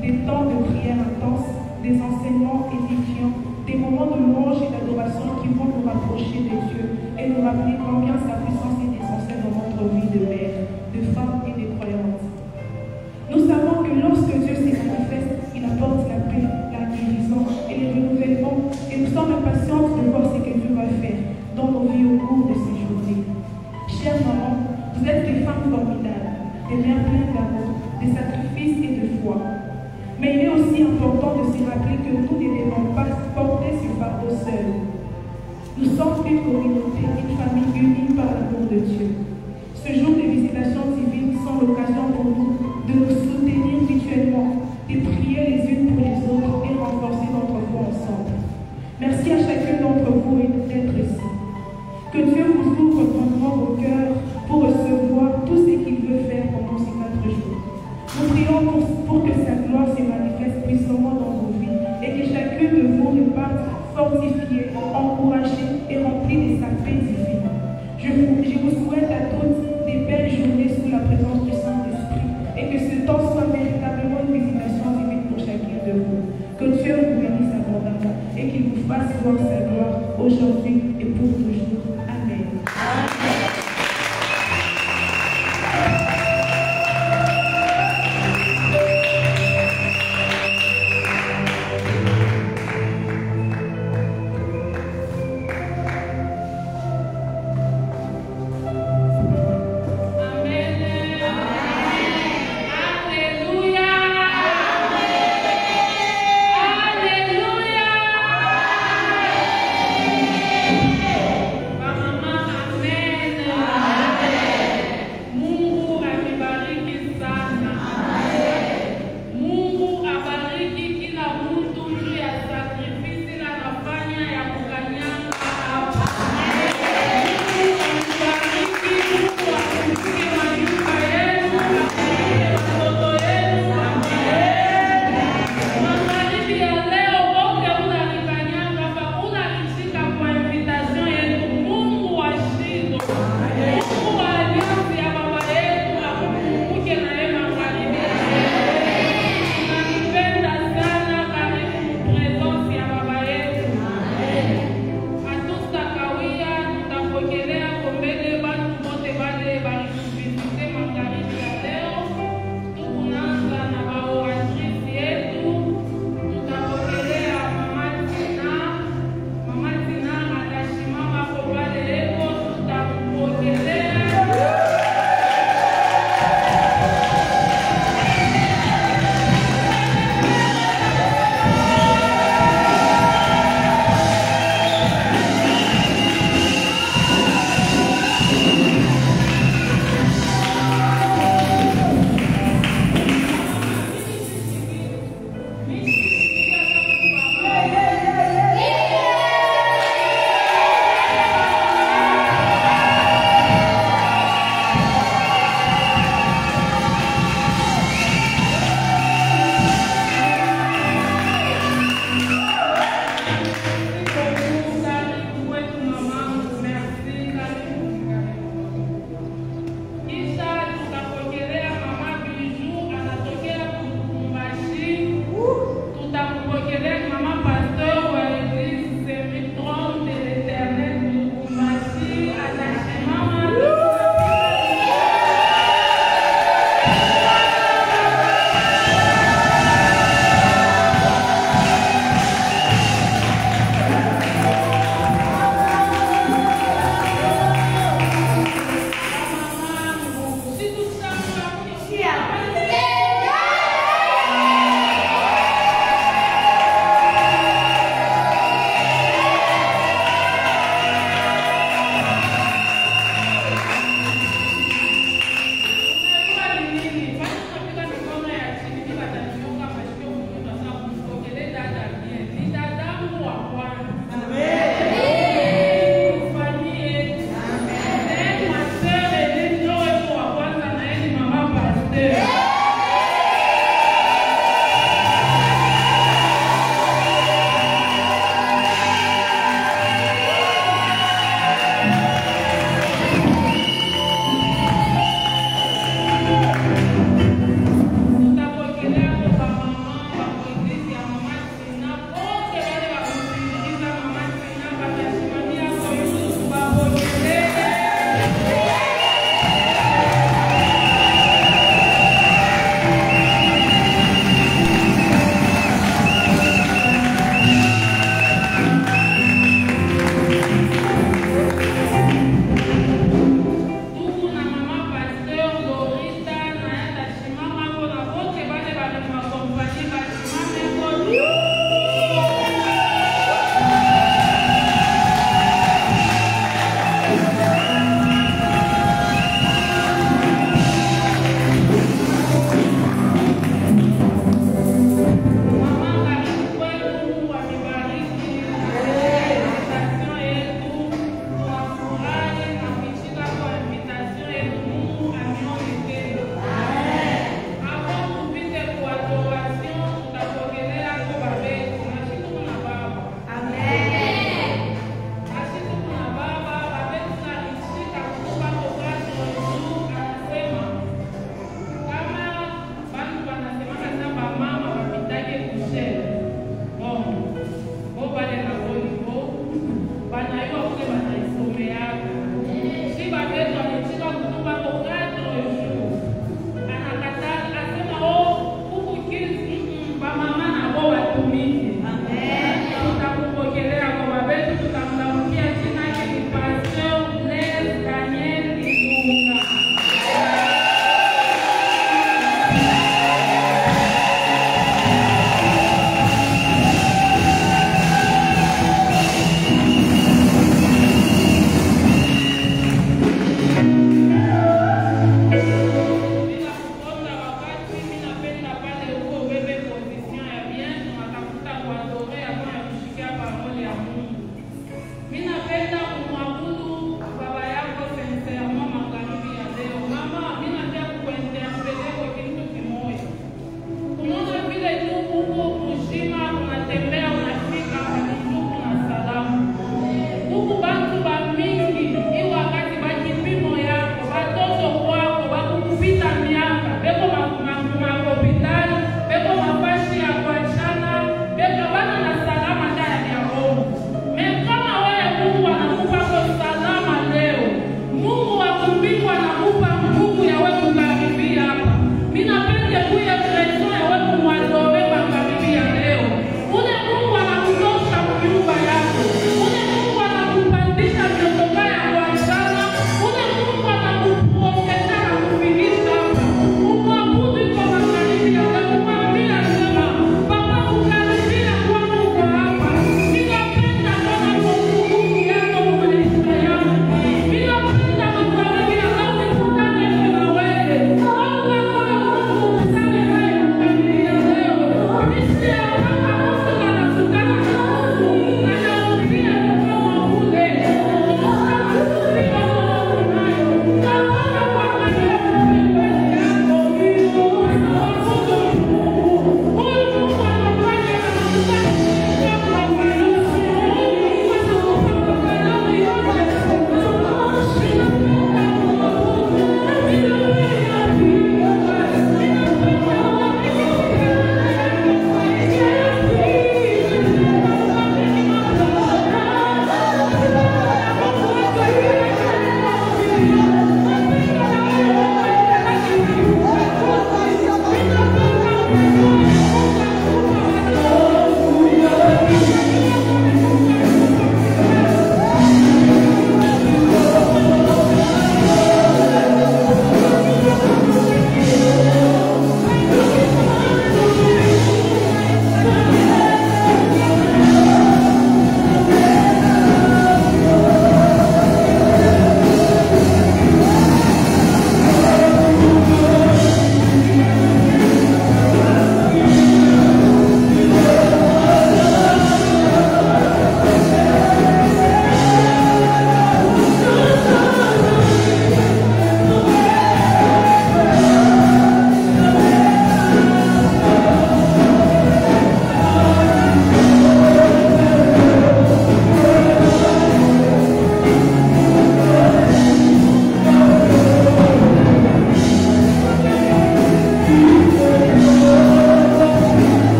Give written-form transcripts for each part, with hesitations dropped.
des temps de prière intense, des enseignements édifiants, des moments de louange et d'adoration qui vont nous rapprocher de Dieu et nous rappeler combien sa puissance est essentielle dans notre vie de mère, de femme et de croyante. Nous savons que lorsque Dieu se manifeste, il apporte la paix, la guérison et le renouvellement, et nous sommes impatientes de voir ce que Dieu va faire dans nos vies au cours de ces journées. Chères mamans, vous êtes des femmes formidables, des mères pleines d'amour, de sacrifices et de foi. Mais il est aussi important de se rappeler que nous ne devons pas porter ce fardeau seul. Nous sommes une communauté, une famille unie par l'amour de Dieu. Ce jour de visitation divine sont l'occasion pour nous de nous soutenir mutuellement, de prier les unes pour les autres et renforcer notre foi ensemble. Merci à chacun d'entre vous d'être ici. Que Dieu vous ouvre grandement vos cœurs pour recevoir tout ce qu'il veut faire pendant ces 4 jours. Nous prions pour que sa gloire se manifeste puissamment dans vos vies et que chacun de vous reparte fortifié, encouragé et rempli de sa paix divine. Je vous souhaite à toutes des belles journées sous la présence du Saint-Esprit et que ce temps soit véritablement une visitation divine pour chacun de vous. Que Dieu vous bénisse abondamment et qu'il vous fasse voir sa gloire aujourd'hui et pour toujours. Amen. Alléluia.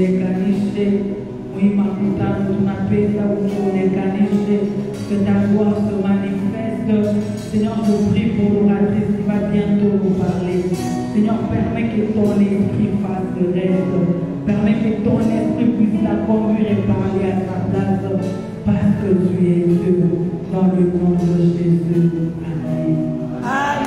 utuonekanishe mwima mkutano, tunapenda utuonekanishe, que ta gloire se manifeste. Seigneur, je prie pour l'oratrice qui va bientôt nous parler. Seigneur, permets que ton esprit fasse le reste. Permets que ton esprit puisse la conduire et parler à sa place, parce que tu es Dieu. Dans le nom de Jésus. Amen. Amen.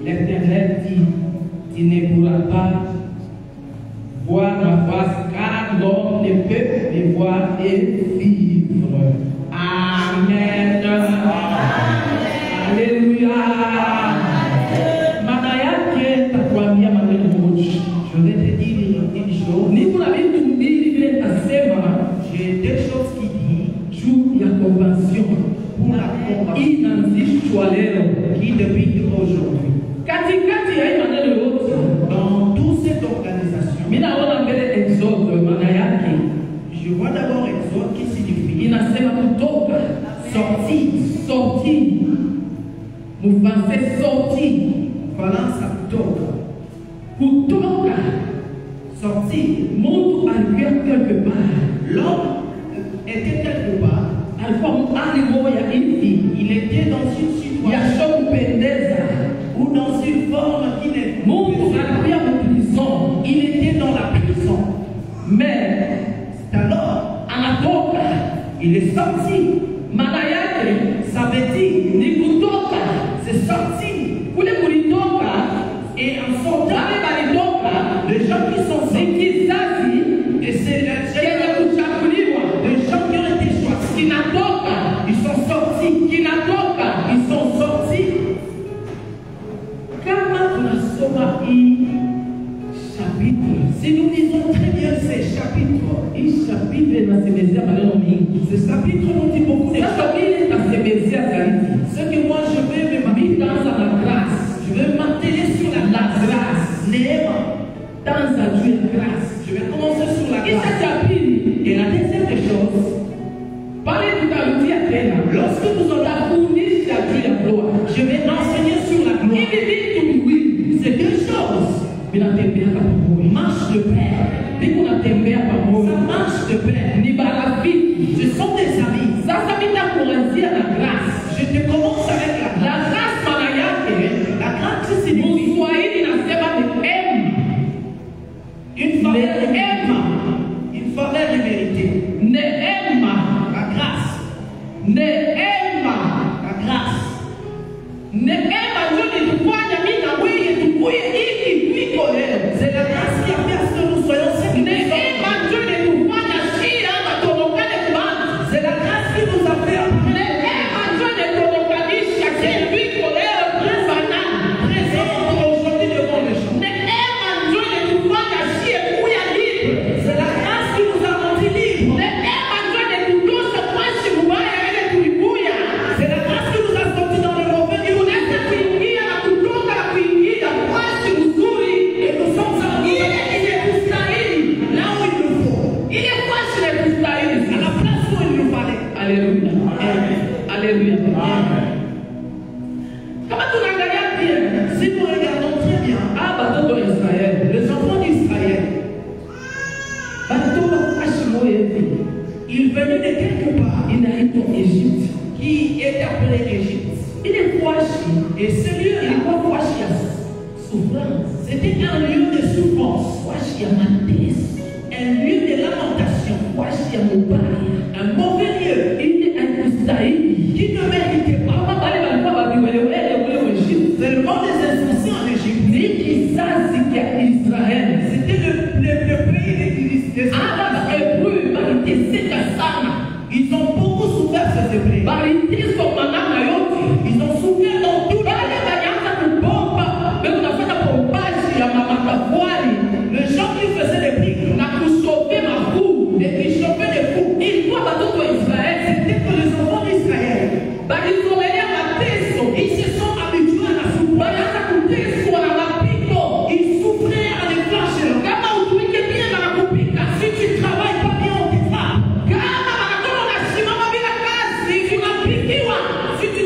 L'Éternel dit, tu ne pourras pas voir ma face car recevoir et vivre. Amen. Alléluia. Manayake takwambia maneno moja. Je vais te dire une chose. Ni kuna vitu mbili vile tasema. J'ai deux choses qui dit juu ya convention. Pour la convention. Inaanzishwa leo qui depuis aujourd'hui. Katikati ya hii maneno yote, dans toute cette organisation, minaona mbele Exode maana yake. Je vois d'abord Exode qui signifie inasema kutoka, sortir, sortir. Mufrançais sortir, Valence kutoka. Kutoka, sortir. Mtu alikuwa quelque part. L'homme était quelque part. Alikuwa alimoya hivi. Il était dans une situation pendeza ou dans une forme qui n'est Mungu alikuwa en prison. Il était dans la prison. Mais c'est alors anatoka. Il est sorti. Maana yake ça veut dire ni kutoka. C'est sorti. Kule kulitoka et en sortant les gens qui sont sortis et c'est les gens qui ont été choisis. Kinatoka, ils sont sortis. Kinatoka, ils sont sortis. Kama tunasoma hii chapitre, si nous lisons très bien ces chapitres, hii chapitre inasemezea maneno mingi. Ce chapitre nous dit beaucoup de choses. Ce que moi je vais me mettre dans la grâce, je vais m'atteler sur la grâce. Néma, dans la Dieu de grâce. Je vais commencer sur la grâce. Et la deuxième des choses, parlez tout à l'heure, lorsque nous allons unir la Dieu de gloire, je vais enseigner sur la gloire. C'est deux choses. Marche de paix. Ça marche de paix. Ce sont des amis. Ça commence la grâce. Je te commence avec la grâce. La grâce, c'est une faveur une faveur méritée. Ne aime la grâce. Ne aime la grâce. Ne aime c'est la grâce qui a fait à ce que nous soyons séparés. C'est la grâce qui nous a fait présenter aujourd'hui devant les gens. C'est la grâce qui nous a rendus libres. C'est la grâce qui nous a sortis dans le mauvais niveau. Et nous sommes arrivés là où il nous faut. À la place où il nous fallait. Alléluia. Alléluia. Si nous regardons très bien, les enfants d'Israël, ils venaient de quelque part, ils n'allaient pas Égypte, qui est appelée Égypte. Il est Kouachi, et ce lieu, il est quoi souffrance. C'était un lieu de souffrance, un lieu de lamentation, un mauvais lieu, qui ne méritait pas. Seulement des instructions en Égypte. C'était le pays des ils ont beaucoup souffert ces Hébreux. Ils ont souffert dans tout les gens qui faisaient des briques et qui chauffaient des fous. C'était que les enfants d'Israël. Ils se sont habitués à la souffrance. Ils souffraient à les flashes. Si tu travailles pas bien, on te frappe. Si tu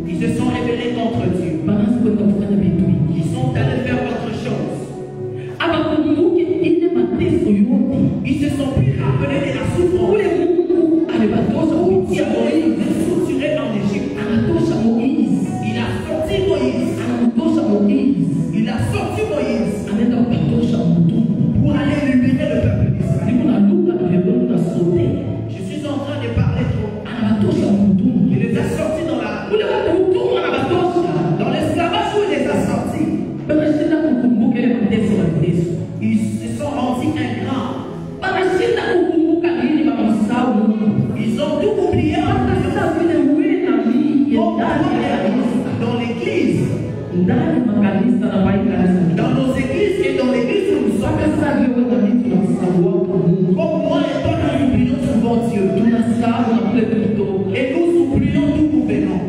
Ils se sont rebellés contre Dieu. Ils sont allés faire autre chose. Ils se sont plus rappelés de la souffrance. Ils ont été structurés en Égypte. Il a sorti Moïse. Il a sorti Moïse pour aller libérer le peuple d'Israël. Je suis en train de parler trop. Il les a sortis dans l'esclavage où il les a sortis. Ils se sont rendus ingrats. Ils ont tout oublié. Dans l'église. Dans nos églises et dans l'église où nous sommes. Comme moi et toi, nous oublions souvent Dieu. Et nous oublions d'où nous venons.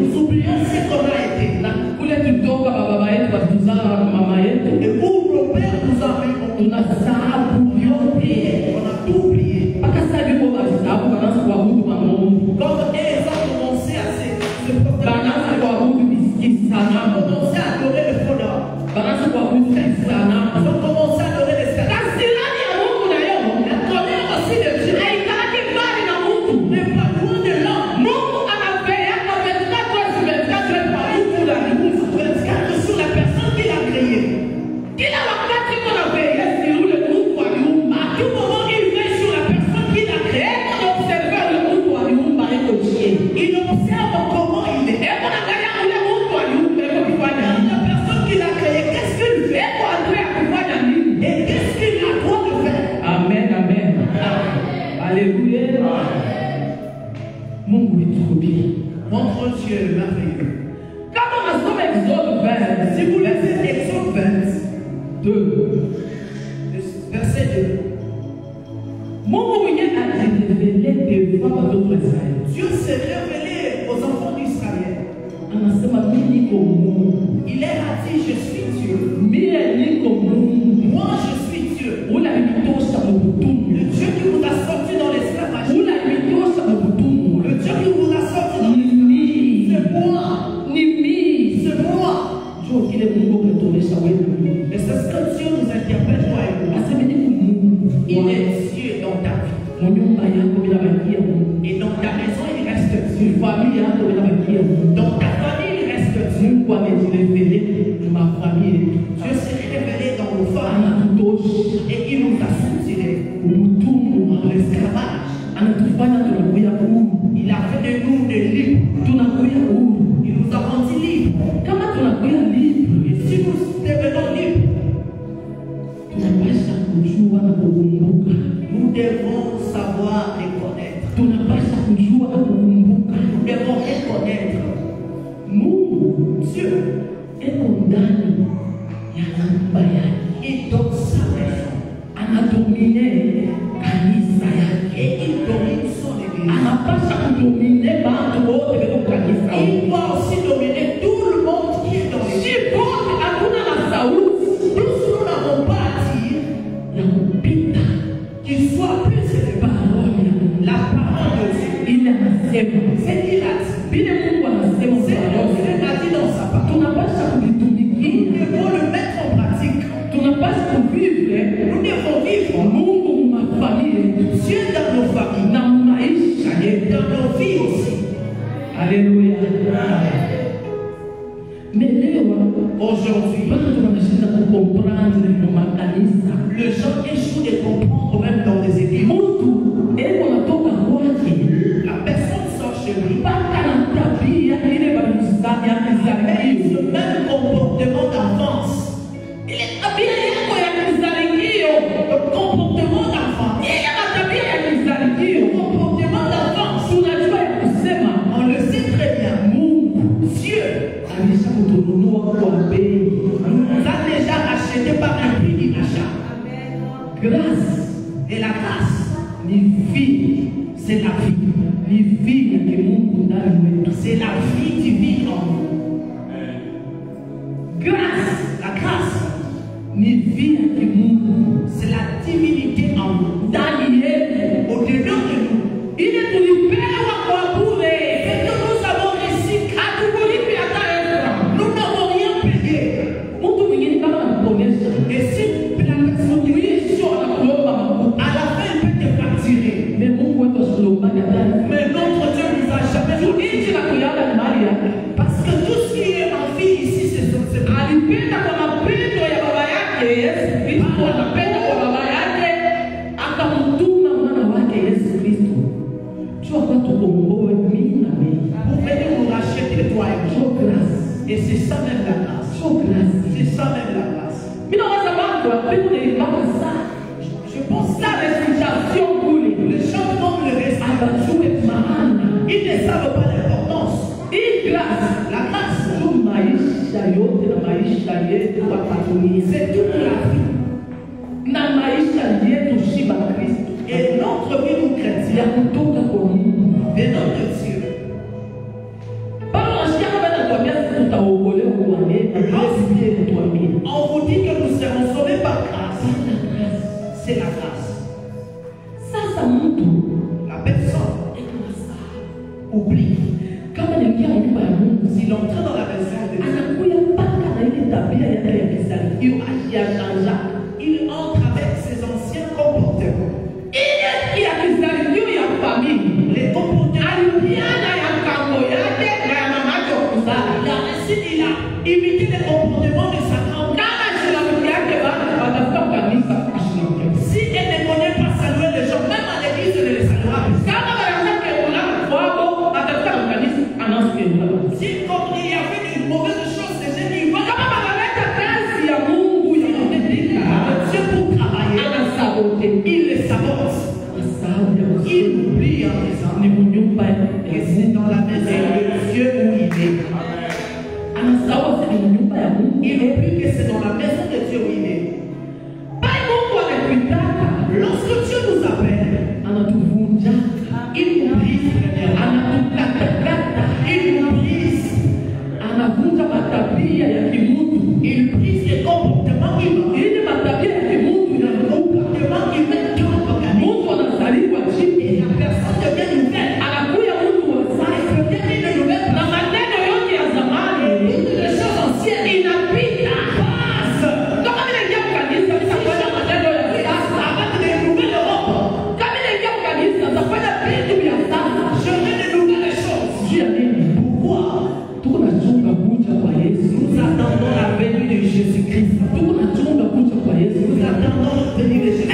Nous oublions ce qu'on a été. Et où nos pères nous ont mis. On a tout oublié. Quand ils ont commencé à se ils ont commencé à adorer le faux d'or. Ils ont commencé à adorer les statues. La colère aussi de Dieu n'est pas loin de l'homme. 24 sur la personne qui l'a créé. À tout moment, il veille sur la personne qui l'a créé. Il observe comment il est. La personne qui l'a créé, qu'est-ce qu'il fait? Et qu'est-ce qu'il a droit de faire? Amen, amen. Alléluia. Mon Notre Dieu est merveilleux. Quand on a son Exode 20, Si vous lisez Exode 22, verset 2, Dieu s'est révélé aux enfants d'Israël. Il leur a dit, je suis Dieu. Moi, je suis Dieu. Le Dieu qui vous a sorti dans l'esclavage. Le Dieu qui vous a sorti dans l'esclavage. C'est moi. C'est moi. Et c'est ce que Dieu nous interprète, toi et moi. Il est Dieu dans ta vie. Et dans ta maison, il reste Dieu. Dans ta famille, il reste Dieu. Dieu s'est révélé dans nos familles. Et il nous a soutirés dans l'esclavage. Il a fait de nous des libres. Il nous a rendus libres. Et si nous devenons libres, nous devons savoir reconnaître. Nous devons reconnaître. Dieu il donne sa raison. Et il domine son église. Il doit aussi dominer tout le monde qui est dans l'église. Nous n'avons pas à dire qu'il soit plus élevé. La parole de Dieu. C'est qu'il a dit. C'est Dieu a dit dans sa parole. Nous devons le mettre en pratique. Nous devons vivre Dieu dans nos familles, dans nos vies aussi. Alléluia. Mais aujourd'hui, les gens échouent de comprendre même dans les églises. La personne sort chez lui. Avec ce même comportement d'enfance. Le comportement d'enfance. On le sait très bien. Dieu nous a déjà acheté par un prix d'achat. Grâce. Et la grâce, c'est la vie. C'est la vie divine en nous. Grâce, la grâce, c'est la divinité en nous. Au-dedans de nous. C'est ça même la grâce. Je pense que Les gens manquent le respect. Ils ne savent pas l'importance. La grâce, c'est toute la vie. Et notre vie nous chrétiens, de notre Dieu. On vous dit que nous serons sauvés par grâce. C'est la grâce. La personne oublie. S'il entre dans la maison de Dieu, il entre avec ses anciens comportements. Les comportements. Il a imité les comportements de sa grand-mère. Si elle ne connaît pas saluer les gens, même à l'église, elle ne les saluera pas. Si comme il y avait une mauvaise chose, les gens ils vont Dieu pour travailler. Il les sabote. Il oublie en disant que c'est dans la maison de Dieu où il est. Il oublie que c'est dans la maison de Dieu où il est. Lorsque Dieu nous appelle, il nous brise. Il brise les comportements humains. Et la personne devient nouvelle. Les choses anciennes, il habite à base. Avec des nouvelles Europe. Je veux des nouvelles choses. Pourquoi? Nous attendons la venue de Jésus-Christ. Nous attendons la venue de Jésus-Christ.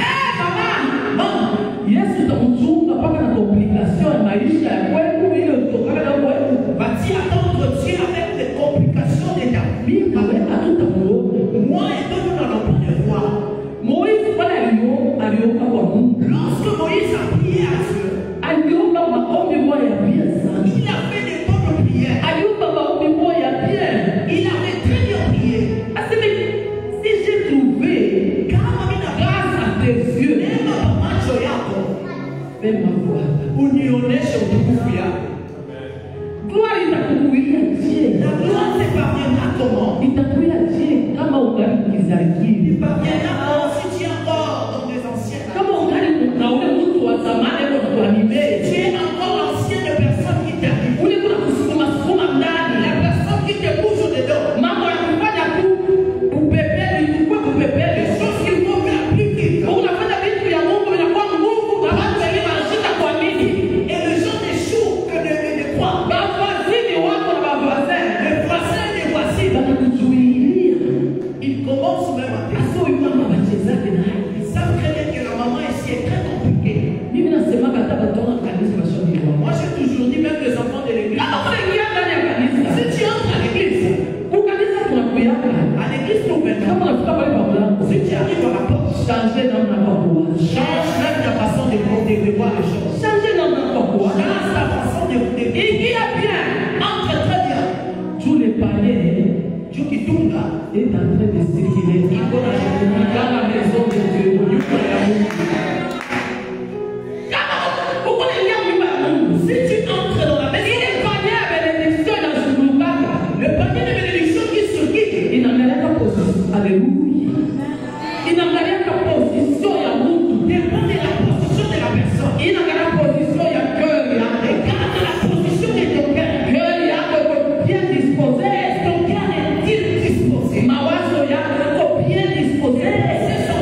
Va-t-il attendre Dieu avec des complications de ta vie? Moi et toi, nous n'allons pas le voir. Lorsque Moïse a prié à Dieu, il a fait des bonnes prières. Il avait très bien prié. Unionyeshe utukufu yako. La gloire te parviendra comment? Il parviendra si tu es encore dans les anciennes. Tu es encore l'ancienne personne qui t'arrive. La personne qui te bouge dedans. Les choses qu'il faut faire plus vite. Et le gens d'échouent que ne croient. Les voisins des voisins. Ils commencent même à ils savent très bien que la maman ici est très compliquée. Moi j'ai toujours dit, même les enfants de l'église, si tu entres à l'église, pour maintenant, si tu arrives à la porte, change même ta façon de voir les choses. Change ta façon de voir. Entre très bien. Dieu qui tourne là est en train de circuler dans la maison de Dieu. Si tu entres dans la maison, le panier de bénédiction qui se quitte, il n'angalia pas position. Alléluia. Il n'angalia pas position ya mtu. Dépend de la position de la personne. Il n'angalia position ya cœur. Regarde la position de ton cœur. Cœur yako bien disposé. Ton cœur est-il disposé? Mawazo yako bien disposé. C'est son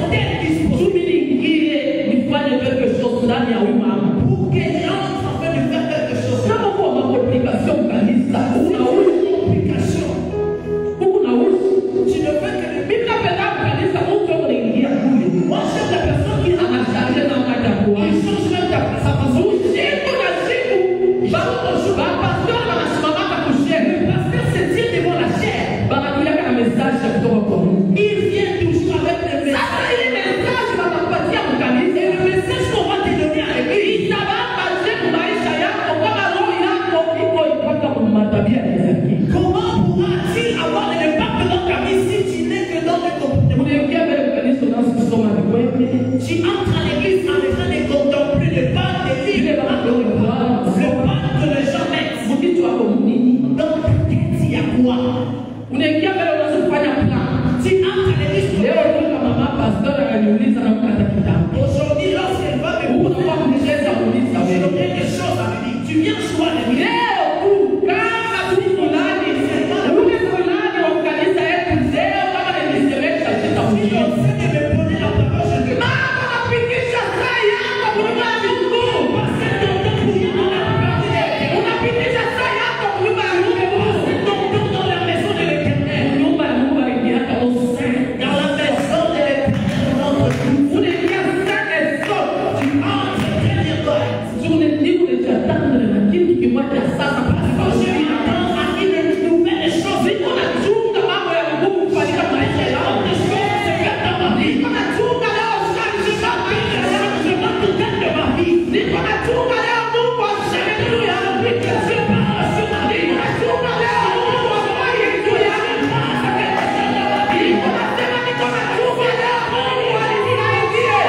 Unaingia mbele unaanza kufanya plan. Tu entres à l'église. Leo kuna mama pastor ananiuliza na mkata kitabu. Aujourd'hui, lorsqu'elle va me Huko kwa kueleza uliza j'ai wewe. quelque chose à me dire. Tu viens soir à l'église. Leo tu kama tu fulani, yule fulani wa kanisa yetu leo kama nisemesha Si sitakuja. on sait de me donner la parole, je te Mama anapitisha saa yako kunyumba ya Mungu. passe ton temps pour y aller à la parole. Unapitisha saa yako kunyumba ya Mungu. Passe ton temps dans la maison de l'Éternel. Nyumba ya Mungu ingiaka usiku. Dans la maison de l'Éternel, on entre tous. Unaingia sana sote. Tu entres très droit. Tunataka tunataka na kitu kimoja sasa Quand je m'attends à une nouvelle chose, Niko nachunga mambo ya Mungu kufanyika maisha yangu. des choses se font dans ma vie. Niko nachunga leo Je m'en tout de ma vie. Niko nachunga leo Mungu aseme juu yangu. Je parle sur ma vie. Niko nachunga leo Mungu afanye juu yangu. Niko nasema niko nachunga leo Mungu anisaidie.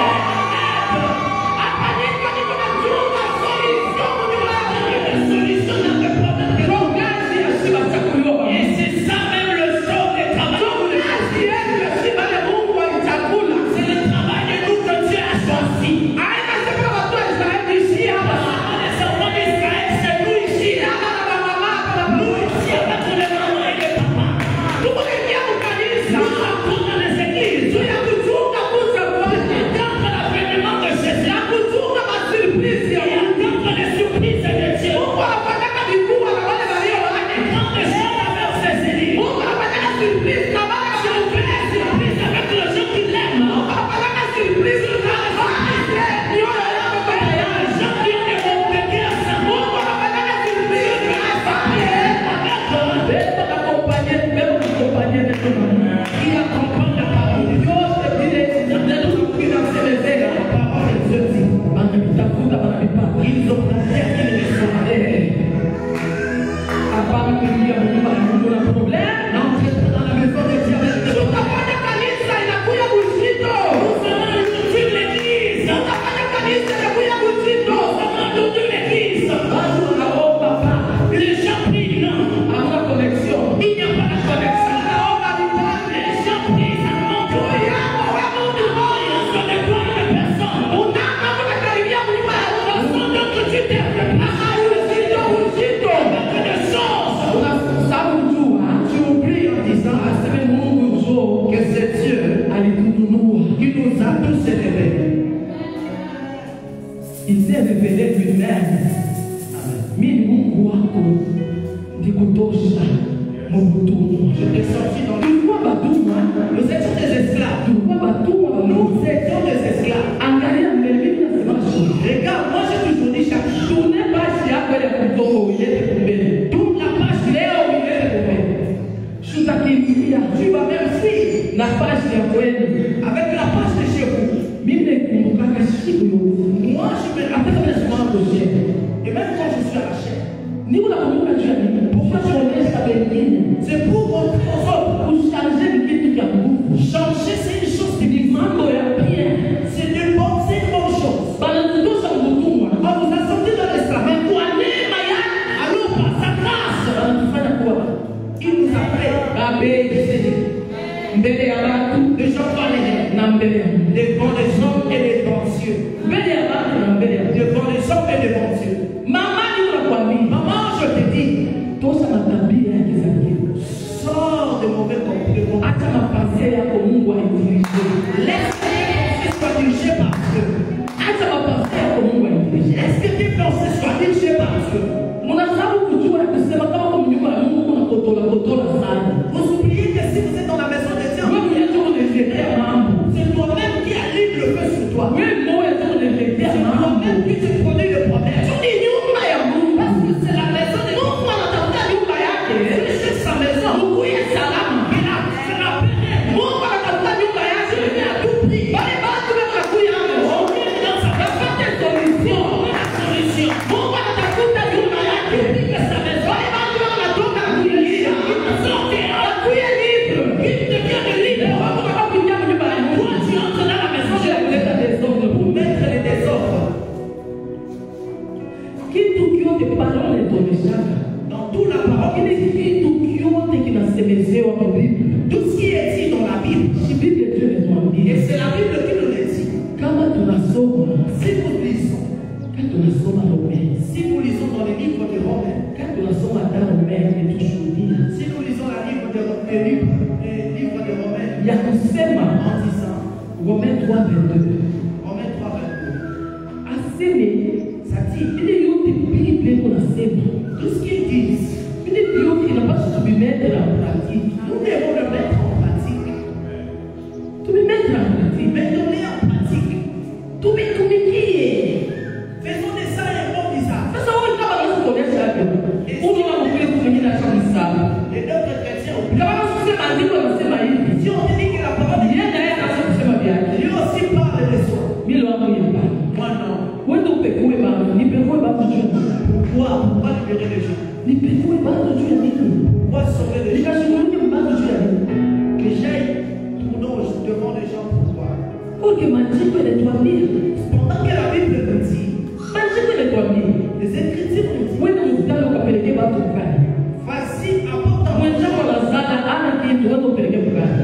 Hapa niko nachunga solution kunyuma yangu. Solution à mes problèmes. Ndio kazi ya shiba chakuliwa. Et c'est ça même le sort des travailleurs. Kazi yetu ya shiba ya Mungu alichakula. C'est le travail de nous que Dieu a choisi. Aina sema watu wa Israeli ishi hapa. Les enfants d'Israël, c'est nous ici. Hapa na mama hapa na Nous ici avec les mamans et les papas. tukuingia kukanisa. Nous entrons dans les églises. Ya kuchunga kucha kwake. Dans l'avènement de Jésus. Ya kuchunga masurprise ya Et Mungu. dans les surprises de Dieu. Mungu anafanyaka vikubwa na wale walio wake. Quand les gens avaient ses élus. Mungu anafanyaka surprise na wale walio wake. Surprise avec les gens qui l'aiment. Mungu anafanyaka surprise na wale mioyo yao kwa Les tayari. gens qui ont développé à sa mort. Mungu anafanyaka surprise na wale. Beba kakompanye, beba kakompanye na tuna. Qui accompagne la parole de Dieu. Yote vile ndio tukina semezeka. La parole de Dieu dit. Wanavitafuta wanavipata. Ils ont la terre qui les sont. Hapana kuingia nyumba ya Mungu na problem. N'entrez pas dans la maison de Dieu avec des Tutafanya kanisa inakuya uzito. Nous allons ouvrir l'église. Tutafanya kanisa inakuya uzito. Nous allons ouvrir l'église. Watu wanaomba pa. Les gens prient, non. Hamna connection. Il n'y a pas de connexion. Wanaomba vitani. Les gens prient, ça ne monte Juu rien. yako wewe Mungu moyo. On ne dépend de personne. Unataka kukaribia nyumba ya Mungu. Sans donc que tu t'es préparé Uzito uzito. avec des choses. Unasahau jua. Tu oublies en disant Aseme Mungu njoo. que c'est Dieu Alitununua. qui nous a tous élevés. Il s'est révélé lui-même. Mimi Mungu wako ndikutosha mubutumwa. Je t'ai sorti dans le... Tulikuwa batumwa. Nous étions des esclaves. Tulikuwa batumwa. Nous étions des esclaves. Angalia mbele mimi nasema shule. Regarde, moi j'ai toujours dit chaque jour. Tune basi yako ya kutoka uilete kumbele. Toute la page Leo uilete kumbele. Tutakimbia. tu vas même fuir. Na basi ya kweli. Avec la page de chez vous. Mimi nakumbuka siku yote. Moi je me Hata rappelle. kama nasema koshe. Et même quand je suis à la chaîne. Niko nakumbuka juu ya nini? Pourquoi tuonesha wengine? C'est pour montrer aux autres. Kuchanger ni kitu cha nguvu. Changer c'est une chose Ni divine. mambo ya pia. C'est une bonne chose. Banatutosha kutumwa. On vous a sorti de l'esclavage. Kwa neema yake Alors par sa grâce, anatufanya kuwa il nous a fait babezi mbele ya watu des gens valérés. na mbele ya Mungu. Devant les hommes et devant Dieu. Mbele ya watu na mbele ya Mungu. Devant les hommes et devant Dieu. Mama ni unakwambia Maman, je te dis, tosha na tabia yake za kitu. sors de mauvais comportements. Acha mapasia yako Mungu aidirije. Laisse-les soient dirigés par Dieu. Acha mapasia yako Mungu aidirije. Est-ce que tes pensées soient dirigées par Dieu? Mnasahau kujua na kusema kama kwa nyumba ya Mungu unakotola sana. Vous oubliez que si vous êtes dans la maison de Dieu, Wewe mwenyewe ndio unatetea mambo. c'est toi-même qui allume le feu sur toi. Wewe mmoja ndio unatetea C'est mambo. toi-même qui te prenais le problème. Ni nyumba ya Mungu. Parce que c'est la maison de Dieu. Mungu anatafuta nyumba yake. C'est sa maison. Mungu ya salama. Il a fait la paix. Mungu anatafuta nyumba yake. Il a tout pris. Bali batu wanakuja hapo. Dans sa Wapate solution. la solution. Mungu anatafuta nyumba yake. Il a sa maison. Bali batu wanatoka kuingia. Wakuye libre. Il devient de libre. Mungu anakuja nyumba ya Mungu. Toi, tu entres dans la maison Je vais mettre des ordres pour mettre les désordres. kitu kyote parole toneshaka. Dans toute la parole. Kile kitu kyote kinasemezewa kwa Biblia. Tout ce qui est dit dans la Bible. Si Biblia ndio inatuambia. Et c'est la Bible qui nous le dit. Kama tunasoma, Si nous lisons, quand tunasoma Romains, si nous lisons dans les livres de Romains, quand tunasoma dans Romains imetushuhudia si nous lisons les livres de Romains, ya kusema en disant, Romains 3:22. Romains 3:22, Aseme ça dit, ile yote Biblia iko nasema. tout ce qu'ils disent, Ile yote inapaswa tubimettre en pratique. nous devons le mettre en pratique. Tubimettre en pratique. Mettons-les en pratique. Tubitumikie. Faisons de ça un bon usage. Sasa wewe kama unaweza kuonyesha hapo. Unaona mkweli kumenya na kanisa. Les autres chrétiens ont Kama unasema andiko nasema hivi. Si on te dit que la parole Yeye naye anasema kusema vyake. Dieu aussi parle de soi. Mimi wangu yapa. Moi non. Wewe upekue baba, nipekue baba juu. Pourquoi libérer les gens? Nipekue baba juu ya nini? Pourquoi sauver les gens? Nikashughulikie baba juu ya nini? Que j'aille tourner devant les gens pour voir. Porque maandiko yanatuambia. Pendant que la Bible nous dit, Maandiko yanatuambia. les Écritures nous disent, Wewe mkutano ukapelekea watu gani? vas-y, apporte à moi. Mwenzako anazala ana kitu wewe upelekea gani?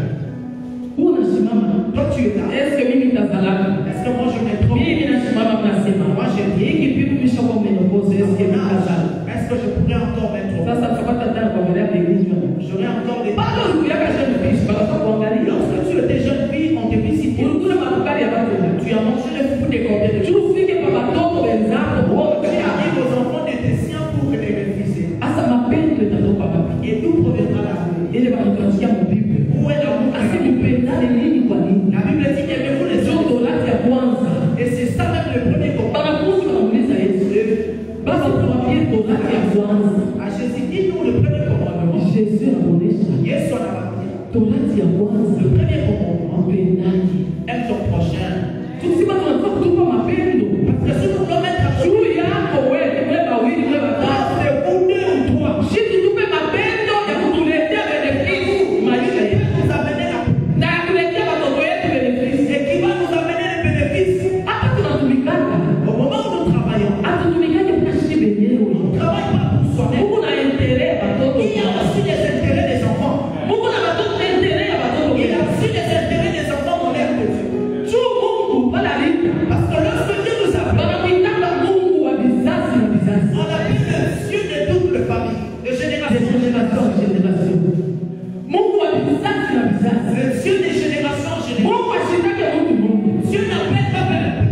Wewe unasimama. Toi tu es là. Est-ce que mimi nitazalaka? Est-ce que moi je me trompe? Mimi nasimama mnasema. Moi je dis, Hiki pipi mishako menopause est-ce que mtazala? est-ce que je pourrais encore mettre Sasa tutapata tena kwa baada ya eglise. J'aurais encore des. Bado ukiyaka jeune fille, bado kuangalia. Lorsque tu étais jeune fille, on te visitait. Ulikula makukari ya watu. Tu as mangé le fou des combien de jours. Tufike kwa watoto wenzako wote. Tu arrives aux enfants de tes siens pour les bénéficier. Asa mapendo itatoka wapi? Et d'où proviendra l'amour? Ile wanatuanzia mbibi. Où est l'amour? Asikupendane nini kwa nini? La Bible dit qu'aimez-vous les Sio autres. torati ya kwanza. Et c'est ça même le premier commandement. Wanafunzi wanamuuliza Yesu. Basi tuambie torati ya kwanza. À Jésus, dis-nous le premier commandement. Jésus anaonyesha Yesu anawaambia, torati ya kwanza. le premier commandement, Mpendane. aime ton prochain. Tukisema tunataka kutupa mapendo. Parce que si nous voulons mettre à Juu yako wewe, wewe bawili, wewe watatu. c'est vous deux ou trois. Sisi tupe mapendo ya kutuletea benefisi maisha yetu. Nous amener la Na ya kuletea watoto wetu benefisi. et qui va nous amener les bénéfices. Hapa tunatumikana. Au moment où nous travaillons, Hatutumikane kwa sisi wenyewe. on ne travaille pas pour soi-même. Mungu na intérêt ya watoto. Il y a aussi des intérêts des enfants. Mungu na watoto intérêt ya watoto. Il y a aussi des intérêts des enfants dans l'air de Dieu. Juu Mungu wala linda. Parce que lorsque Dieu nous appelle, Wanamuitaka Mungu wa vizazi na vizazi. on appelle le Dieu de toute la famille, de De génération en génération génération. en génération. Mungu wa vizazi na vizazi. Le Dieu des générations en génération. Mungu ashitake mtu Mungu. Dieu n'appelle pas personne.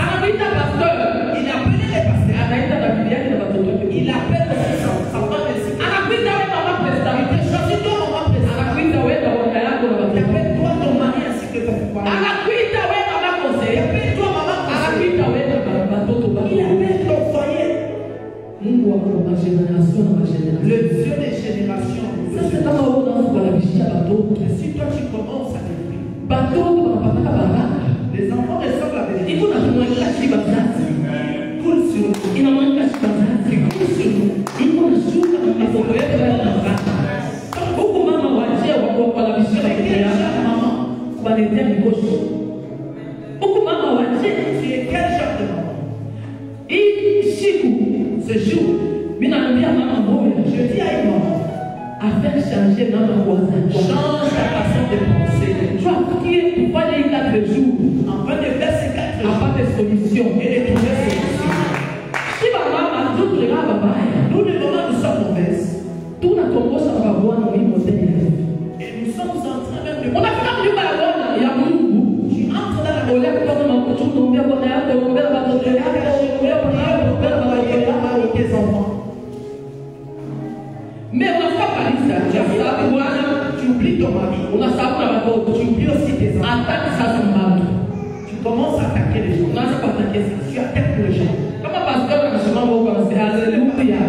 Anamuita pastor. Il appelle les pasteurs. Anaita na bibi yake na watoto wake. Il appelle aussi sa femme et ses Anakuita wewe mama Il president. te choisit toi, maman président. Anakuita wewe na bwana yako na Il watoto. appelle toi, ton mari ainsi que ton foyer. Anakuita wewe mama Il conseiller. appelle toi, maman conseiller. Anakuita wewe na watoto Il wako. appelle ton foyer. Mungu wako wa generation na generation. Le Dieu des générations. Sasa kama wewe unaanza kuwalabishia watoto, Et si toi tu commences à t'écrire, watoto wanapata baraka. les enfants reçoivent la bénédiction. Iko na kumweka shiba zazi. Coule sur nous. Inamweka shiba zazi. Iko na shuka na matoto yetu ya baraka. Huku mama wachia wako kuwalabishia watoto yao. Maman, Waletea mikoshi. Huku mama wachia. tu es quel genre de maman? Hii siku Ce jour, minaambia mama moja. je dis à une maman, Afin changer namna kuwaza. change ta façon de penser. Tuafikie kufanya hii 4 jours. En train de faire ces 4 jours Apate solution. et de trouver solution. Si mama ndio tulikuwa babaya. Nous, les mamans, nous sommes mauvaises. Tunatongoza kwa Bwana mimi modeli. Et nous sommes en train même de. Unafika nyumba ya Bwana ya Mungu. Tu entres dans la Ole kutoka na mtu unaombea Bwana yako, unaombea watoto yako, unaombea Bwana yako, unaombea watoto yako. avec tes enfants. Mais unafika kanisa, unasahau Bwana, Tu oublies ton mari. unasahau na watoto. Tu oublies aussi tes enfants. Ataki sasa mbatu. Tu commences à attaquer les gens. Unaanza kuatakia sasa. Tu attaques les gens. Kama pastor anasimama huko anasema haleluya.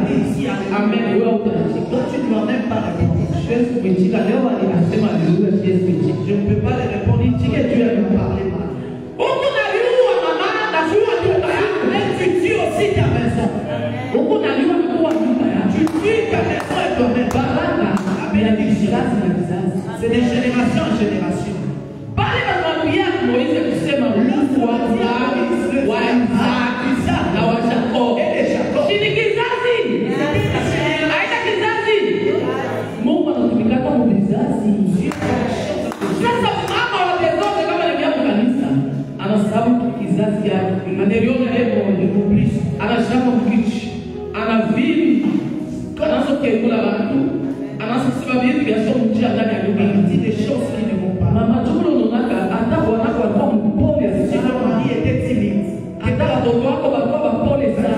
Amen. Wewe utachika. Toi, tu ne dois même pas répondre. Yesu kuitika leo alikasema haleluya Yesu kuitika. Je ne peux pas les répondre. Ichike tu ya me parler mal. Huko naliua mama na jua nyumba yako. Mais tu tues aussi ta maison. Huko naliua kuwa nyumba yako. Tu tues ta maison et toi-même. Baraka ya vizazi na vizazi. C'est de génération en génération. Pale wanamwambia Moize kusema Mungu wa Abrahamu, wa Isaka na wa Yakobo. Ni kizazi. Il dit des choses qui ne vont pas. Si votre mari était timide,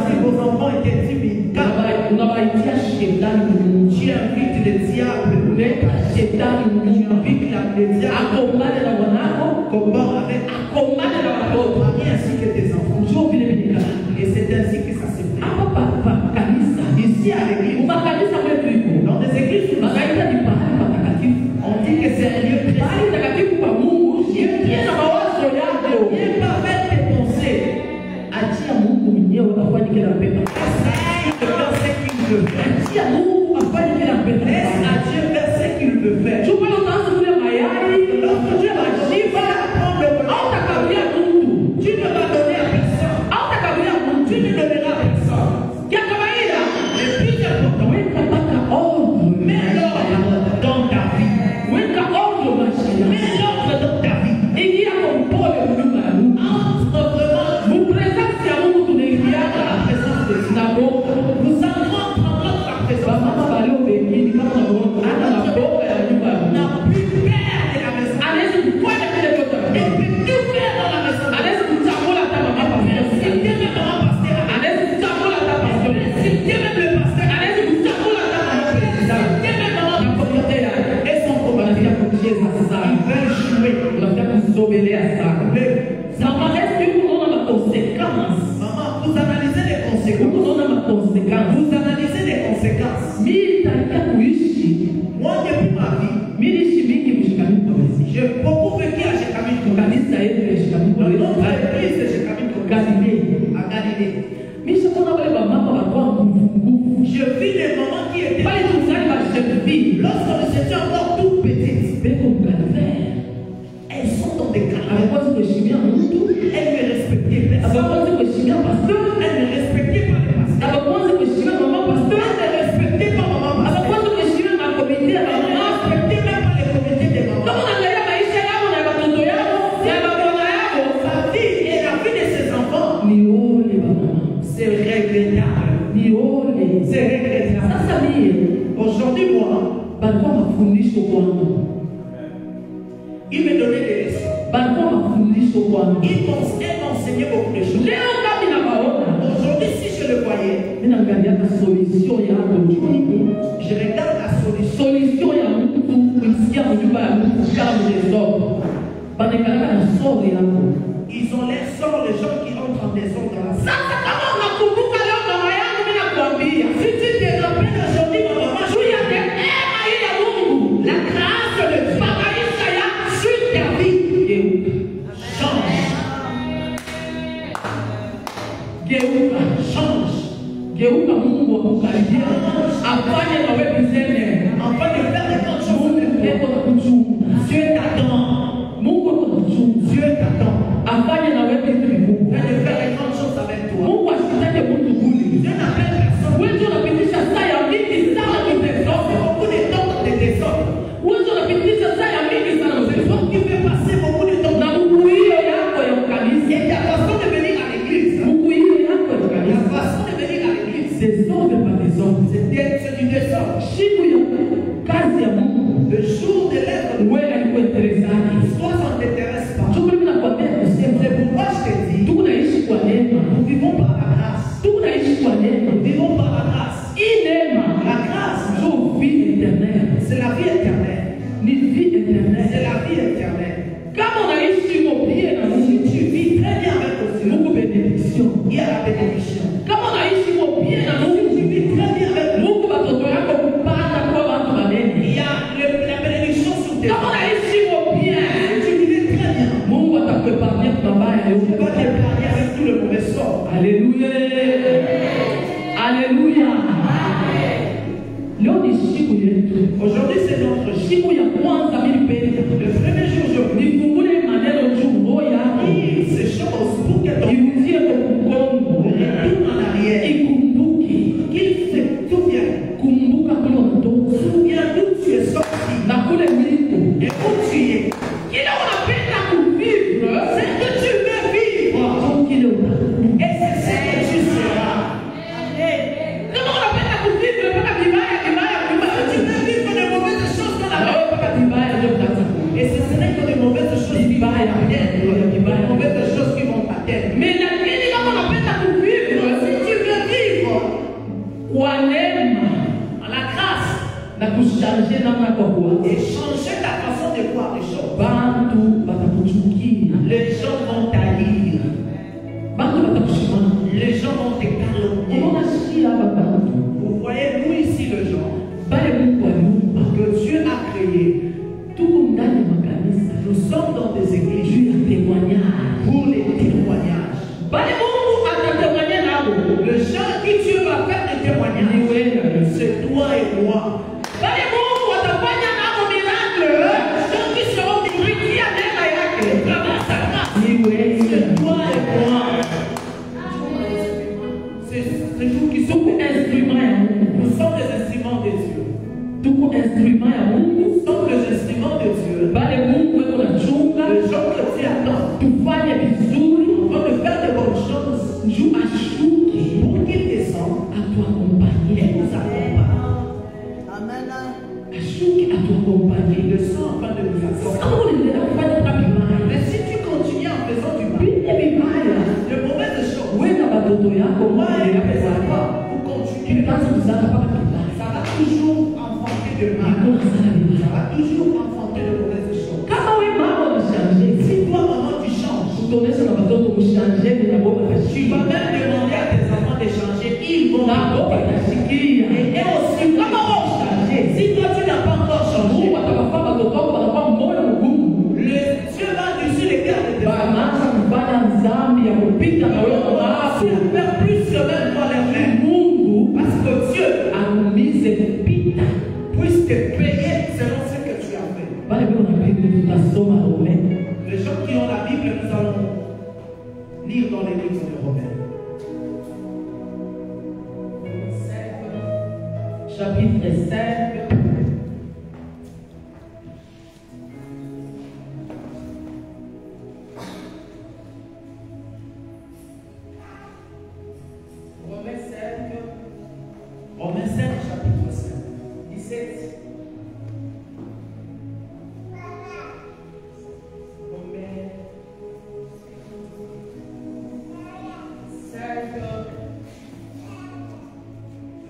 si vos enfants étaient timides, tu invites le diable. Tu invites le diable. Combat avec votre mari ainsi que tes enfants. Et c'est ainsi que ça se fait. Ici à l'église, dans des églises, on dit que c'est un lieu très Dieu vient pas avec tes pensées. Laisse à Dieu faire ce qu'il veut faire. Laisse à Dieu faire ce qu'il veut faire. Lorsque Dieu agit, va apprendre le bonheur. Tu ne vas donner à personne. Tu ne donneras à personne. Le plus important, mets l'ordre dans ta vie. Mets l'ordre dans ta vie. Entre vraiment la présence de Dieu. Nous entrons dans notre présence. N'a plus peur de la maison. Ne peut plus faire dans la maison. Si Dieu veut vraiment passer, si Dieu veut le passer, et son problème, il veut jouer. Maman, vous analysez les conséquences. Vous analysez les conséquences. Moi, depuis ma vie, j'ai beaucoup vécu à Jécamine. Le nom de l'église de Jécamine à Galilée. Je vis les mamans qui étaient lorsque nous étions encore toutes petites. Elles sont dans des carrières. Elles ne respectaient personne. Elles ne respectaient pas les pasteurs. Elles ne respectaient pas maman pasteur. Elles ne respectaient même pas les comités des mamans. Sa vie et la vie de ses enfants, c'est regrettable. C'est regrettable. Aujourd'hui, moi, il me donnait des leçons. Il m'enseignait beaucoup de choses. Aujourd'hui, si je le voyais, je regarde la solution. Ils ont l'air sorts, les gens qui entrent en désordre dans la salle. Si tu te rappelles aujourd'hui, ma maman, la grâce de Dieu sur ta vie change. Afin de faire des grandes choses. Dieu t'attend. Dieu t'attend. Fais de faire des grandes choses avec toi. Dieu n'appelle personne. Beaucoup de temps dans des désordres. Donc tu peux passer beaucoup de temps. Et ta façon de venir à l'église. La façon de venir à l'église. C'est du désordre. Le jour de l'être, soit ça ne t'intéresse pas. C'est pourquoi je te dis, nous vivons par la grâce. Nous vivons par la grâce. La grâce, c'est la vie éternelle. C'est la vie éternelle. Si tu vis très bien avec le Seigneur, il y a la bénédiction. Si tu vis très bien avec le il y a la bénédiction sur tes enfants. Si tu vis très bien, tu vas t'épargner avec tout le mauvais sort. Alléluia. Alléluia. Aujourd'hui, c'est notre jour. Le premier jour, je dis ces choses pour que ton retourne en arrière. Qu'il se souvienne. Souviens d'où tu es sorti. Et où tu es. C'est que tu veux vivre. Et c'est ce que tu seras. Comment on appelle la coupe? changer ta façon de voir les choses. Les gens vont t'haïr. Les gens vont te calomnier. Vous voyez, nous ici, le genre que Dieu a créé, nous sommes dans des églises pour les témoignages. Le genre que Dieu va faire des témoignages, c'est toi et moi. C'est toi et moi. C'est nous qui sommes des instruments. Nous sommes des instruments de Dieu. Nous sommes les instruments de Dieu. Les gens que Dieu attend. Avant de faire de bonnes choses. Pour qu'ils descendent et nous accompagnent. Amen. Ils le sont afin de nous accompagner. Mais si tu continues en faisant du mal, de mauvaises choses, vous continuez, ça va toujours enfanter de mal. Ça va toujours enfanter de mauvaises choses. Si toi, maman, tu changes, tu vas même demander à tes enfants de changer, ils vont et aussi, si toi tu n'as pas encore changé, le Dieu va dessus les cœurs de tes enfants. Faire plus que même toi les frères. Parce que Dieu puisse te payer selon ce que tu as fait. Les gens qui ont la Bible, nous allons lire dans les livres de Romains. Chapitre 5. Romains 5, chapitre 5. 17. Romains 5.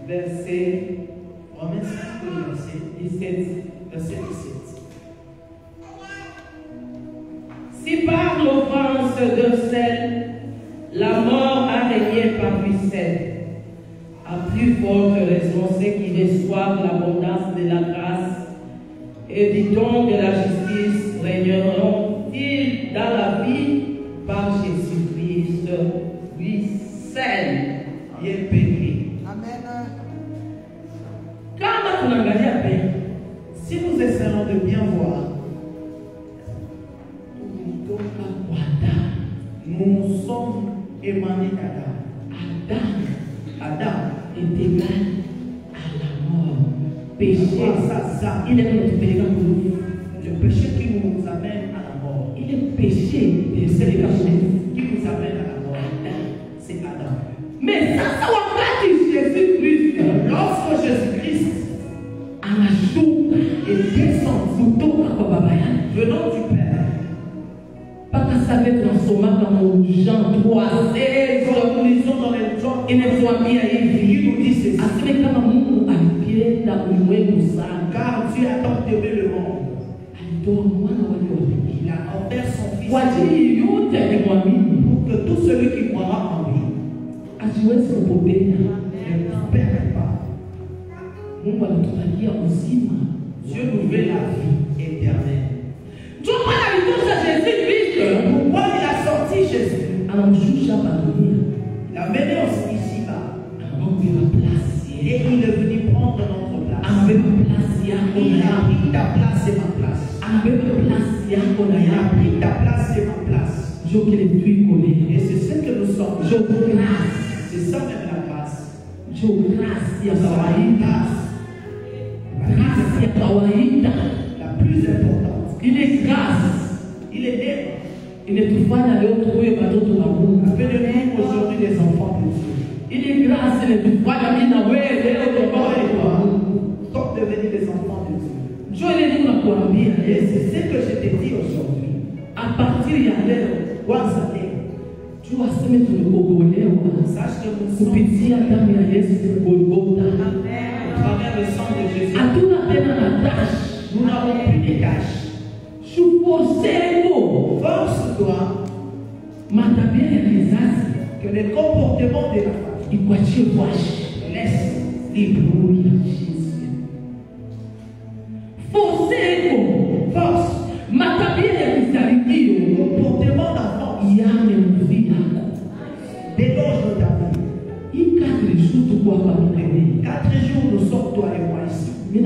Verset. Romains 5, verset 17. Verset 17. Si par l'offense d'un seul, la mort a régné par ficelle, à plus forte raison ceux qui reçoivent l'abondance de la grâce et du don de la justice régneront-ils dans la vie par Jésus-Christ, oui, seul, il est péché. Amen. Si nous essayons de bien voir, nous sommes émanés d'Adam. Adam est égal à la mort. Péché, il est notre péché. Le péché qui nous amène à la mort. Il est péché, c'est le péché qui nous amène à la mort. C'est Adam. Mais ça va pas Jésus-Christ. Lorsque Jésus-Christ est descendu venant du Père, pas qu'à savoir transformer comme Jean 3, 16, nous lisons dans les gens et ne soit bien élevé. qui nous dit ceci. Car Dieu a tant aimé le monde. Il a offert son Fils pour que tout celui qui croira en lui ne perde pas. Dieu nous veut la vie éternelle. Pourquoi il a sorti Jésus? Il a mené ici-bas. Et il est venu prendre notre place. Il a pris ta place et ma place. Il a pris ta place et ma place. Et c'est ce que nous sommes. C'est ça même la grâce. La plus importante. Il est grâce. Il est né. Il est tout fan à l'autre rue et pas d'autre amour. Appelez-nous aujourd'hui des enfants de Dieu. Il est grâce, il est tout fan à l'autre Comme devenir des enfants de Dieu. Et c'est ce que je te dis aujourd'hui. À partir de l'heure, tu vas se mettre le Congolais. Sache que nous sommes sommes petit à travers le sang de Jésus. À tout la peine Nous n'avons plus de cash. Force-toi que les comportements de la famille laisse libre. Force. Comportement d'enfant. Déloge de ta vie. 4 jours nous sommes toi et moi ici. Je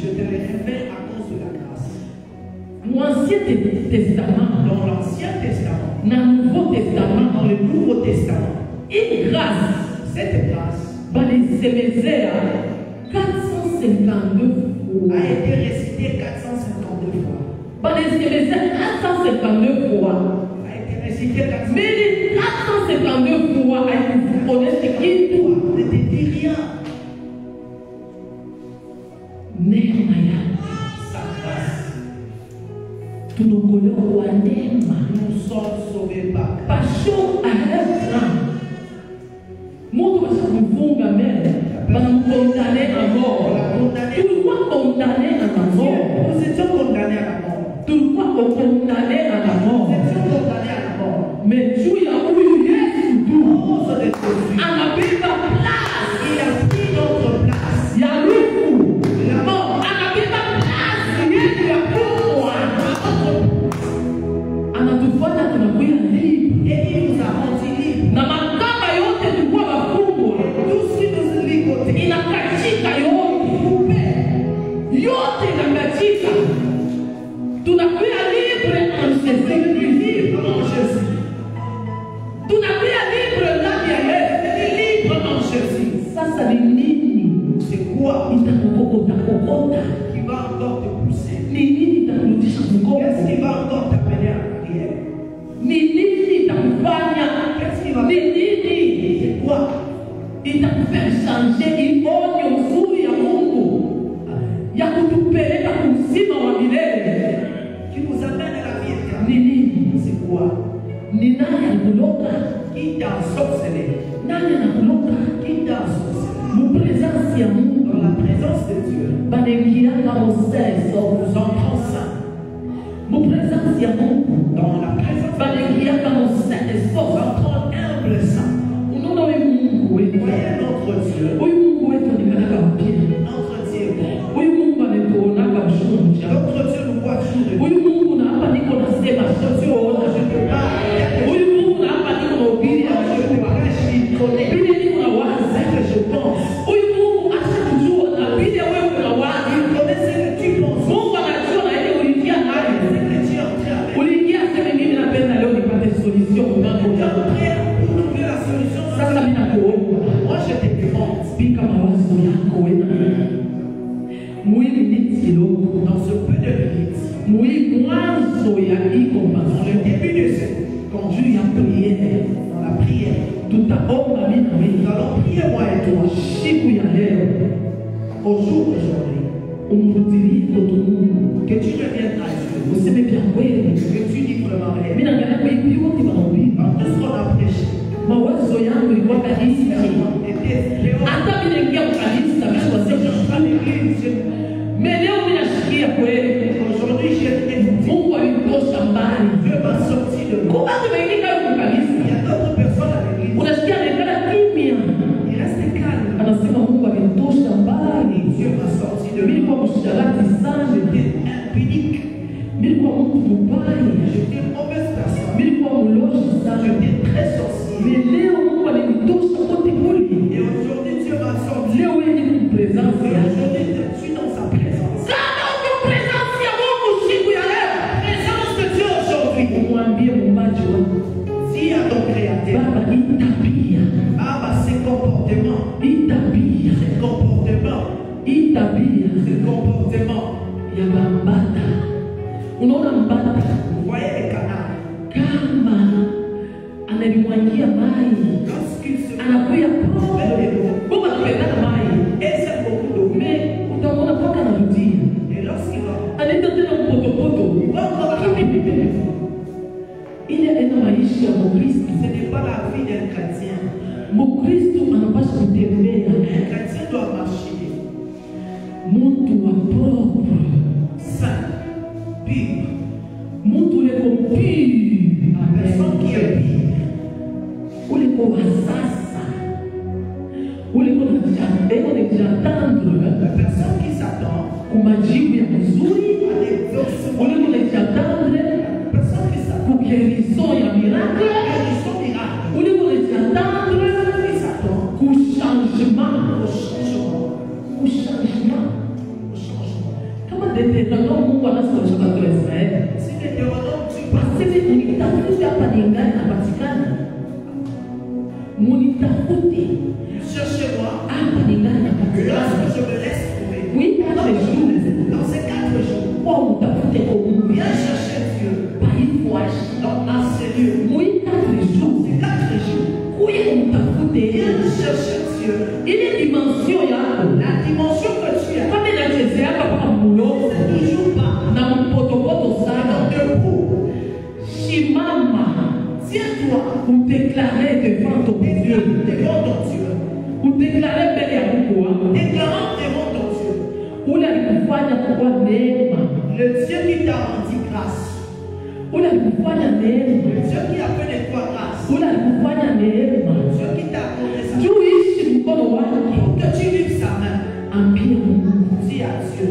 te révèle à cause de la grâce. Dans l'Ancien Testament, dans le Nouveau Testament, une grâce, cette grâce a été récitée 452 fois. A été récitée 452 mais les 452 fois, on est ce qui fois. Ne te dis rien. Sa grâce. Nous sommes sauvés par grâce. Passion à l'œuvre. Nous condamné à mort. Tout le monde condamné à la mort. Nous étions condamnés à la mort. Tout le monde condamné à la mort. Mais Dieu a eu tout. On a pris ta place. Il a pris notre place. Il y a eu tout. On a pris ta place. Il y a pour moi. On a tout fait là, on a pris la libre. Et il nous a rendu libres. Na makamba yote tulikuwa wafungwa. Tout ce qui nous ligotait. Inakatika yote inakatika. Tunakuwa libre en Jésus. Tunakuwa libre ndani ya Yesu. Libre en Jésus. Sasa ni nini? C'est quoi Itakokota qui va encore te pousser? ni nini itakurudisha mgongo? Qu'est-ce qui va encore t'amener en arrière? Ni nini itakufanya? Qu'est-ce qui va Ni nini C'est quoi itakufanya changer ionyo nzuri ya Mungu ya kutupeleka uzima wa milele? qui nous amène à la vie éternelle? Ni nini? C'est quoi? Ni nani alikuloga? Qui t'a sorcelé? Nani anakuloga? Qui t'a sorcelé? Mupresence ya Mungu Dans la présence de Dieu, banaingianga museso. nous entrons saints. Mupresence ya Mungu Dans la présence de Dieu, banaingianga museso. nous entrons humble saints. Unaona huyu Mungu wetu, Voyez notre Dieu. huyu Mungu wetu anikanaka mpira, Notre Dieu est bon. huyu Mungu anatuonaka mshunja, Notre Dieu nous voit toujours de huyu Mungu na hapa niko nasema sioona, huyu Mungu na hapa niko nahubiri bili niko na wazi, huyu Mungu acha kujua na bili wewe una wazi. Mungu anajua na ile uliingia nayo, uliingia sema mimi napenda leo nipate solution kwa mambo yangu. Sasa mimi nakuomba pika mawazo yako wewe, mwili ni kidogo Dans ce peu de minutes, mwili mwanzo ya iko dans le mazuri début de cette juu ya priere dans la prière, tutaomba mimi na nous wewe allons prier moi et toi. siku ya leo, Au jour d'aujourd'hui, umrudilie mtoto Mungu, que tu deviennes à Dieu, useme vya kweli. que tu dis vraiment Mimi réel. naangalia kwa hivi wote mahubiri, Dans tout ce qu'on a prêché, mawazo yangu ilikuwa kanisa, était dehors hata mimi naingia kwa kanisa mimi wasema à l'église. mais leo mimi nasikia kweli Aujourd'hui, j'ai été Mungu alitosha mbali. Dieu m'a sorti de moi. Kwa sababu wengine kwa Il kanisa y a d'autres personnes à l'église. unasikia anaikala kimya, Il reste calme. anasema Mungu alitosha mbali. Dieu m'a sorti de Mimi lui. kwa msharati sana, J'étais impunique. mimi kwa mtu mbaya, J'étais une mauvaise personne. mimi kwa mlozi sana. J'étais très sorcier. Mais leo Mungu alinitosha kote kule. Et aujourd'hui, Dieu m'a sorti. Leo wewe ni presence Et yake. aujourd'hui, je suis dans sa présence. Kama uko presence ya Mungu siku ya leo, Présence de Dieu aujourd'hui. umwambie muumbaji wako, Dis à ton créateur, Baba, hii tabia, ces comportements, hii tabia, ces comportements, hii tabia ces comportements. ya mbata. Unaona mbata Vous voyez les canards, kama analimwangia mai, lorsqu'ils se anakuya prennent popo, de l'eau, Mungu anapendana mai, et c'est beaucoup d'eau. mais utaona mpaka anarudia, Et lorsqu'il va, anaenda tena mpotopoto. il va encore rapidement. Ile aina maisha ya Mkristo. Ce n'est pas la vie d'un chrétien. Mkristo anapaswa kutembea Un chrétien doit marcher. mtu wa La personne qui s'attend à l'exaucement, la personne qui s'attend à guérison miracle, qui s'attend au changement. Comment Deutéronome Mungu anasema kwa Israeli? Si Deutéronome tu Aseme unitafute hapa ningani napatikana. Munitafute. cherchez-moi, Hapa ningani napatikana. lorsque je me laisse trouver. Oui, 4 jours. Dans ces 4 jours, Kwa utafute kwa Mungu. viens chercher Dieu Pas une fois. dans ces lieux. Oui, 4 jours. Ces 4 jours, Kuye umtafute. viens chercher Dieu. Ile dimension yako. La dimension que tu as, Kama inachezea hapa muloko. ne joue pas Na mpotopoto sana. debout. Shimama. Tiens-toi Ou déclarer devant ton Dieu. devant ton Dieu. Ou déclarer mbele ya Mungu wako. Déclarant devant ton Dieu. Ule alikufanya kuwa neema. Le Dieu qui t'a rendu grâce. Ule alikufanya Le neema. Dieu qui a fait de toi grâce. Ule alikufanya neema. Le Dieu qui t'a accordé sa main. Juu ishi mkono wake. Pour que tu vives sa main. Ambia Mungu. Dis à Dieu.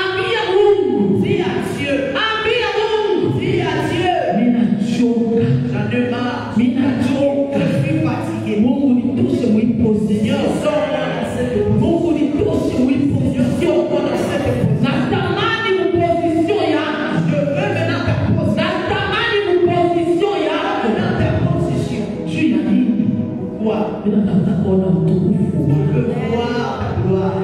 Ambia Mungu. Dis à Dieu. Ambia Mungu. Dis à Dieu. Ninachoka. J'en ai marre. Ninachoka. Je suis fatigué. Mungu nitoshe mwiposition. Seigneur, sors-moi dans cette position. Mungu nitoshe mwiposition. Sors-moi dans cette position. Natamani mposition yako. Je veux maintenant ta position. Natamani mposition yako. Maintenant ta position. Juu ya nini? Quoi? Ninatafuta kuona utukufu Je wako. veux voir ta gloire.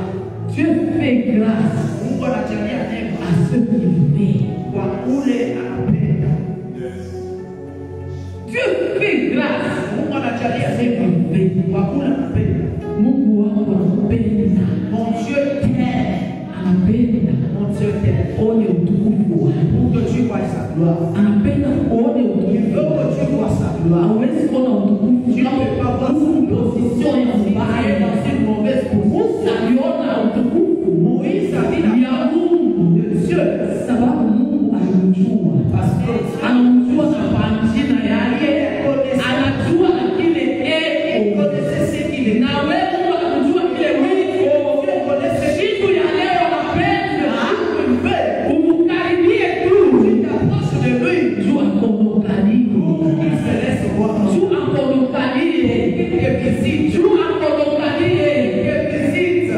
Dieu fait grâce Mungu anajalia neema à ceux qui fait. kwa ule anapenda. Dieu fait grâce Mungu anajalia à ceux neema qui fait. kwa ule anapenda. Mungu wako anapenda. Mon Dieu t'aime. Anapenda Mon Dieu t'aime. uone utukufu wako. Pour que tu vois sa gloire. Anapenda uone Il utukufu veut wako. que tu vois sa gloire. Hawezi kuona utukufu Tu ne peux pas voir sa gloire. position ya Tu es mbaya. dans une mauvaise position. Musa aliona utukufu Moïse a dit la ya Mungu de Dieu. sababu Mungu alimjua. Parce que Anamjua na kwa jina yake, anajua na kile il eko. connaissait ce qu'il est. Na wewe Mungu anakujua kile wiko. Dieu connaissait ce Siku ya leo napenda qu'il veut. umkaribie tu. Tu t'approches de lui. Juu akondokalie. Il se laisse voir. Juu akondokalie. Juu akondokalie.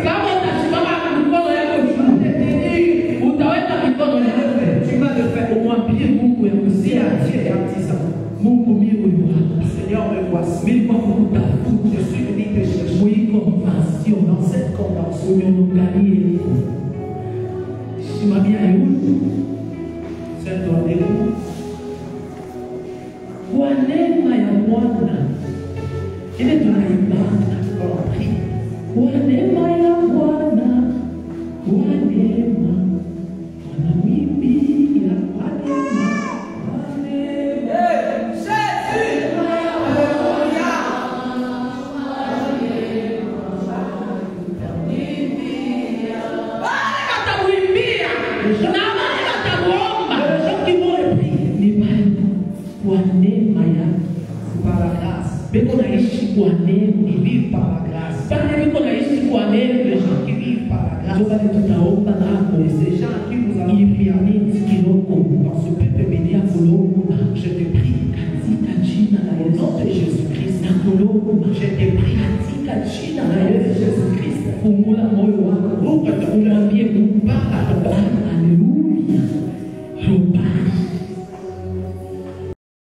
Kama utasimama kwa mikono yako juu, utaweka mikono yako. Tu vas le faire. Umwambie Mungu ya Dis kusia. à Dieu baptisant. Mungu mimi uyu hapa. Seigneur, me voici. Mimi kwa kukutafuta. Je suis venu te chercher. Mwi convention Dans cette convention, unyonokalie. Simamia yule. c'est-toi debout. Kwa neema ya Bwana. Ile tunaibada. On prie. Kwa neema ya Bwana. Kwa neema. Wanamwimbia kwa neema. Kwa neema. Watamwimbia na wale watamuomba. Qui vont le prier Ni bali kwa neema yake. par la grâce. Beko naishi kwa neema. Ils vivent par la grâce. Pale beko naishi kwa neema. Les gens qui vivent par la grâce. Ndio pale tutaomba nako. Et ces gens qui nous allons prier Imini kiloko. dans ce peuple béni, Ya kulomba. je te prie Katika jina la au nom de Yesu. Jésus-Christ. Na kulomba. Je te prie Katika jina la au nom de Yesu. Jésus-Christ. Fungula moyo wako. Umwambie Mungu. Haleluya.